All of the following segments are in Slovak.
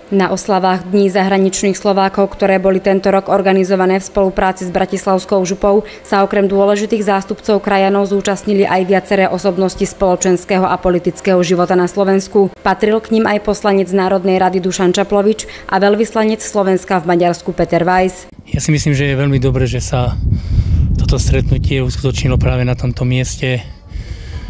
Na oslavách Dní zahraničných Slovákov, ktoré boli tento rok organizované v spolupráci s Bratislavskou župou, sa okrem dôležitých zástupcov krajanov zúčastnili aj viaceré osobnosti spoločenského a politického života na Slovensku. Patril k nim aj poslanec Národnej rady Dušan Čaplovič a veľvyslanec Slovenska v Maďarsku Peter Weiss. Ja si myslím, že je veľmi dobré, že sa toto stretnutie uskutočnilo práve na tomto mieste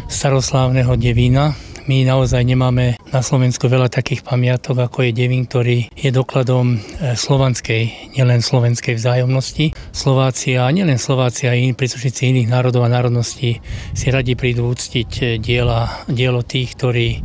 staroslávneho Devína. My naozaj nemáme na Slovensku veľa takých pamiatok, ako je Devín, ktorý je dokladom slovanskej, nielen slovenskej vzájomnosti. Slováci a nielen Slováci, aj príslušníci iných národov a národností si radi prídu uctiť dielo tých, ktorí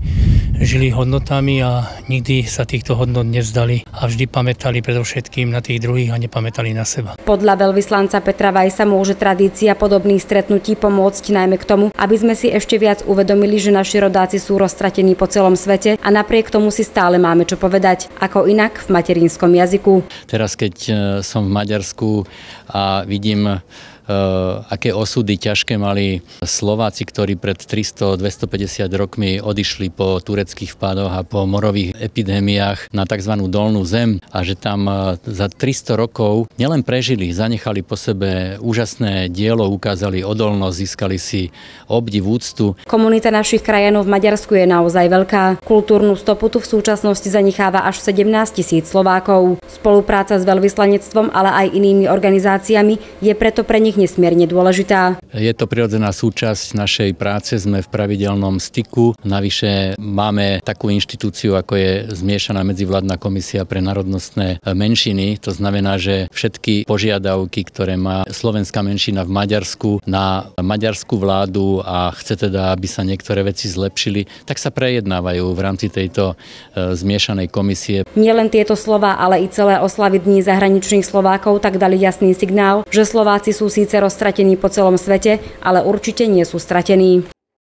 žili hodnotami a nikdy sa týchto hodnot nevzdali a vždy pamätali predovšetkým na tých druhých a nepamätali na seba. Podľa veľvyslanca Petra Weissa môže tradícia podobných stretnutí pomôcť najmä k tomu, aby sme si ešte viac uvedomili, že naši rodáci sú roztratení po celom svete a napriek tomu si stále máme čo povedať, ako inak v materinskom jazyku. Teraz, keď som v Maďarsku a vidím, aké osudy ťažké mali Slováci, ktorí pred 300-250 rokmi odišli po tureckých vpadoch a po morových epidémiách na tzv. Dolnú zem a že tam za 300 rokov nielen prežili, zanechali po sebe úžasné dielo, ukázali odolnosť, získali si obdiv, úctu. Komunita našich krajanov v Maďarsku je naozaj veľká. Kultúrnu stopu tu v súčasnosti zanecháva až 17 000 Slovákov. Spolupráca s veľvyslanectvom, ale aj inými organizáciami je preto pre nich nesmierne dôležitá. Je to prirodzená súčasť našej práce, sme v pravidelnom styku. Navyše máme takú inštitúciu, ako je Zmiešaná medzivládna komisia pre národnostné menšiny. To znamená, že všetky požiadavky, ktoré má slovenská menšina v Maďarsku na maďarskú vládu a chce teda, aby sa niektoré veci zlepšili, tak sa prejednávajú v rámci tejto zmiešanej komisie. Nielen tieto slová, ale i celé oslavy Dní zahraničných Slovákov tak dali jasný signál, že Slováci sú síce roztratení po celom svete, ale určite nie sú stratení.